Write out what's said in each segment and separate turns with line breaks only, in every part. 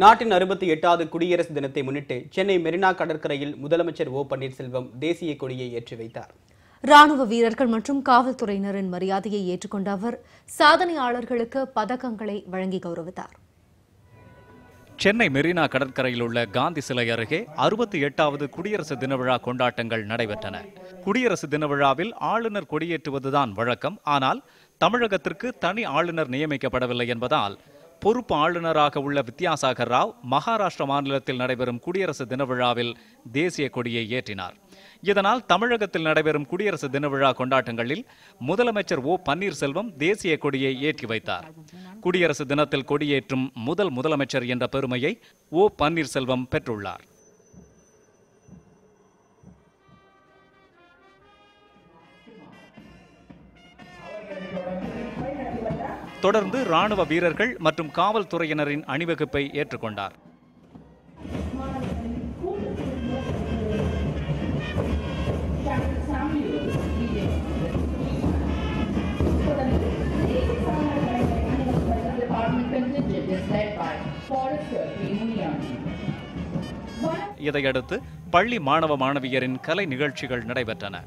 நாட்டின் 68வது குடியரசு தினத்தை முன்னிட்டு சென்னை மெரினா கடற்கரையில் முதலமைச்சர் ஓ பன்னீர்செல்வம் தேசிய கொடியை ஏற்றி வைத்தார்.
ராணுவ வீரர்கள் மற்றும் காவல்துறையினரின் மரியாதையை ஏற்றுக்கொண்ட அவர் சாதனையாளர்களுக்கு பதக்கங்களை வழங்கி கௌரவித்தார்.
சென்னை மெரினா கடற்கரையில் உள்ள காந்தி சிலை அருகே 68வது குடியரசு தின விழா கொண்டாட்டங்கள் நடைபெற்றன. குடியரசு தின விழாவில் ஆளுநர் கொடியேற்றுவதுதான் வழக்கம். ஆனால் தமிழகத்திற்கு தனி ஆளுநர் நியமிக்கப்படவில்லை என்பதால் பொறுப்பு ஆளுநராக உள்ள வித்யாசாகர் ராவ் மகாராஷ்டிரா மாநிலத்தில் நடைபெறும் குடியரசு தின விழாவில் தேசிய கொடியை ஏற்றினார். இதனால் தமிழகத்தில் நடைபெறும் குடியரசு தின விழா கொண்டாட்டங்களில் முதலமைச்சர் ஓ பன்னீர்செல்வம் தேசிய கொடியை ஏற்றி வைத்தார். குடியரசு தினத்தில் கொடியேற்றும் முதல் முதலமைச்சர் என்ற பெருமையை ஓ பன்னீர்செல்வம் பெற்றுள்ளார். தொடர்ந்து ராணுவ வீரர்கள் மற்றும் காவல்துறையினரின் அணிவகுப்பை ஏற்றுக்கொண்டார். இதையடுத்து பள்ளி மாணவ மாணவியரின் கலை நிகழ்ச்சிகள் நடைபெற்றன.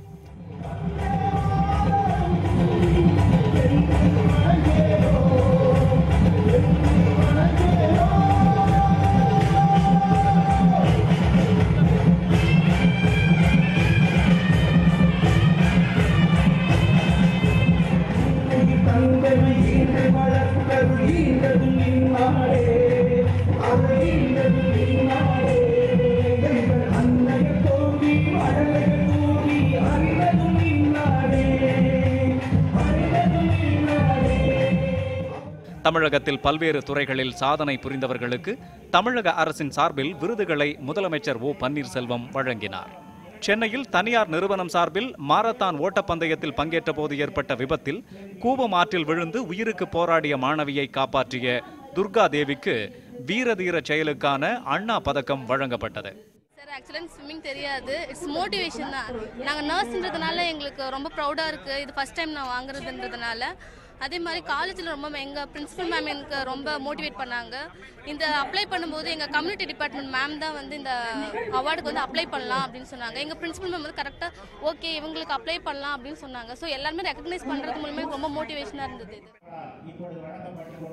தமிழகத்தில் பல்வேறு துறைகளில் சாதனை புரிந்தவர்களுக்கு தமிழக அரசின் சார்பில் விருதுகளை முதலமைச்சர் ஓ பன்னீர்செல்வம் வழங்கினார். சென்னையில் தனியார் நிறுவனம் சார்பில் மாரத்தான் ஓட்டப்பந்தயத்தில் பங்கேற்ற போது ஏற்பட்ட விபத்தில் கூவம் ஆற்றில் விழுந்து உயிருக்கு போராடிய மாணவியை காப்பாற்றிய துர்கா தேவிக்கு வீரதீர செயலுக்கான அண்ணா பதக்கம் வழங்கப்பட்டது.
ஆக்சுவலாக ஸ்விம்மிங் தெரியாது, இட்ஸ் மோட்டிவேஷன் தான். நாங்கள் நர்ஸ்ன்றதுனால எங்களுக்கு ரொம்ப ப்ரௌடாக இருக்குது. இது ஃபர்ஸ்ட் டைம் நான் வாங்குறதுன்றதுனால. அதே மாதிரி காலேஜில் ரொம்ப எங்கள் பிரின்சிபல் மேம் எனக்கு ரொம்ப மோட்டிவேட் பண்ணாங்க. இந்த அப்ளை பண்ணும்போது எங்கள் கம்யூனிட்டி டிபார்ட்மெண்ட் மேம் தான் வந்து இந்த அவார்டுக்கு வந்து அப்ளை பண்ணலாம் அப்படின்னு சொன்னாங்க. எங்கள் பிரின்சிபல் மேம் வந்து கரெக்டாக ஓகே இவங்களுக்கு அப்ளை பண்ணலாம் அப்படின்னு சொன்னாங்க. ஸோ எல்லாருமே ரெகக்னைஸ் பண்ணுறது மூலமே ரொம்ப மோட்டிவேஷனாக இருந்தது.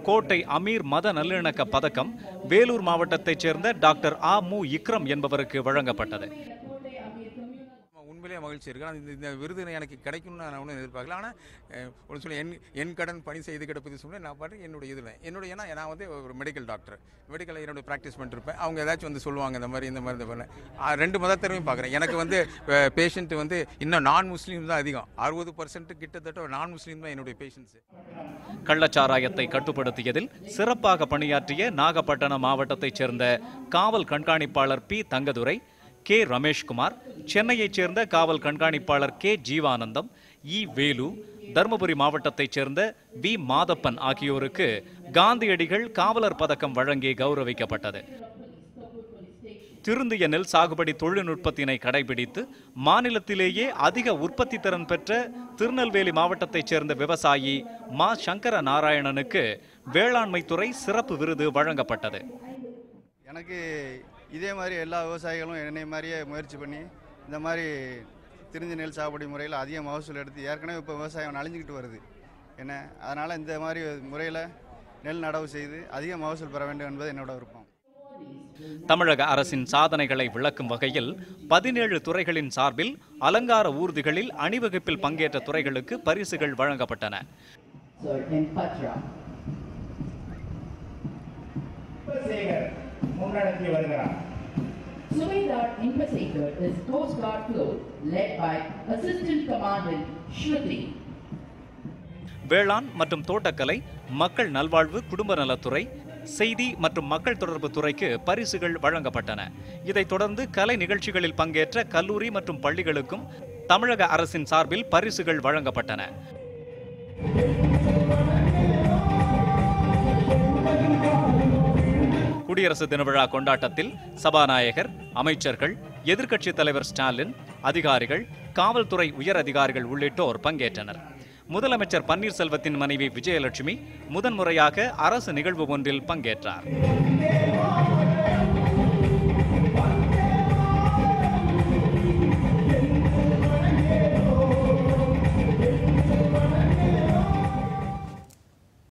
கோட்டை அமீர் மத நல்லிணக்க பதக்கம் வேலூர் மாவட்டத்தைச் சேர்ந்த டாக்டர் ஆ மு இக்ரம் என்பவருக்கு வழங்கப்பட்டது.
உண்மையிலே மகிழ்ச்சி இருக்கு. இந்த விருது எனக்கு கிடைக்கும்னு நான் ஒன்றும் எதிர்பார்க்கல. ஆனால் சொல்லி என் கடன் பணி செய்து கிடப்பது சொல்லி நான் பாட்டு என்னுடைய இதில் ஏன்னா நான் வந்து ஒரு மெடிக்கல் டாக்டர், மெடிக்கலில் என்னுடைய ப்ராக்டிஸ் பண்ணிருப்பேன். அவங்க ஏதாச்சும் வந்து சொல்லுவாங்க இந்த மாதிரி பண்ண. ரெண்டு மதத்தரையும் பார்க்குறேன். எனக்கு வந்து பேஷண்ட் வந்து இன்னும் நான் முஸ்லீம் தான் அதிகம். 60% கிட்டத்தட்ட நான் முஸ்லீம் தான் என்னுடைய பேஷண்ட்ஸு.
கள்ளச்சாராயத்தை கட்டுப்படுத்தியதில் சிறப்பாக பணியாற்றிய நாகப்பட்டினம் மாவட்டத்தைச் சேர்ந்த காவல் கண்காணிப்பாளர் பி தங்கதுரை, கே ரமேஷ்குமார், சென்னையைச் சேர்ந்த காவல் கண்காணிப்பாளர் கே ஜீவானந்தம், இ வேலு, தருமபுரி மாவட்டத்தைச் சேர்ந்த வி மாதப்பன் ஆகியோருக்கு காந்தியடிகள் காவலர் பதக்கம் வழங்கி கௌரவிக்கப்பட்டது. திருந்திய நெல் சாகுபடி தொழில்நுட்பத்தினை கடைபிடித்து மாநிலத்திலேயே அதிக உற்பத்தி திறன் பெற்ற திருநெல்வேலி மாவட்டத்தைச் சேர்ந்த விவசாயி மா சங்கர நாராயணனுக்கு வேளாண்மை துறை சிறப்பு விருது வழங்கப்பட்டது.
எனக்கு இதே மாதிரி எல்லா விவசாயிகளும் என்னை மாதிரியே முயற்சி பண்ணி இந்த மாதிரி திருந்தி நெல் சாகுபடி முறையில் அதிக மகசூல் எடுத்து, ஏற்கனவே இப்போ விவசாயம் அழிஞ்சிக்கிட்டு வருது அதனால் இந்த மாதிரி முறையில் நெல் நடவு செய்து அதிக மகசூல் பெற வேண்டும் என்பது என்னோட விருப்பம்.
தமிழக அரசின் சாதனைகளை விளக்கும் வகையில் 17 துறைகளின் சார்பில் அலங்கார ஊர்திகளில் அணிவகுப்பில் பங்கேற்ற துறைகளுக்கு பரிசுகள் வழங்கப்பட்டன.
Subedar Infantry is Coast Guard Float, led by Assistant Commandant Shruti.
வேளாண் மற்றும் தோட்டக்கலை, மக்கள் நல்வாழ்வு, குடும்ப நலத்துறை, செய்தி மற்றும் மக்கள் தொடர்பு துறைக்கு பரிசுகள் வழங்கப்பட்டன. இதைத் தொடர்ந்து கலை நிகழ்ச்சிகளில் பங்கேற்ற கல்லூரி மற்றும் பள்ளிகளுக்கும் தமிழக அரசின் சார்பில் பரிசுகள் வழங்கப்பட்டன. குடியரசு தின விழா கொண்டாட்டத்தில் சபாநாயகர், அமைச்சர்கள், எதிர்க்கட்சித் தலைவர் ஸ்டாலின், அதிகாரிகள், காவல்துறை உயர் அதிகாரிகள் உள்ளிட்டோர் பங்கேற்றனர். முதலமைச்சர் பன்னீர்செல்வத்தின் மனைவி விஜயலட்சுமி முதன்முறையாக அரசு நிகழ்வு ஒன்றில் பங்கேற்றார்.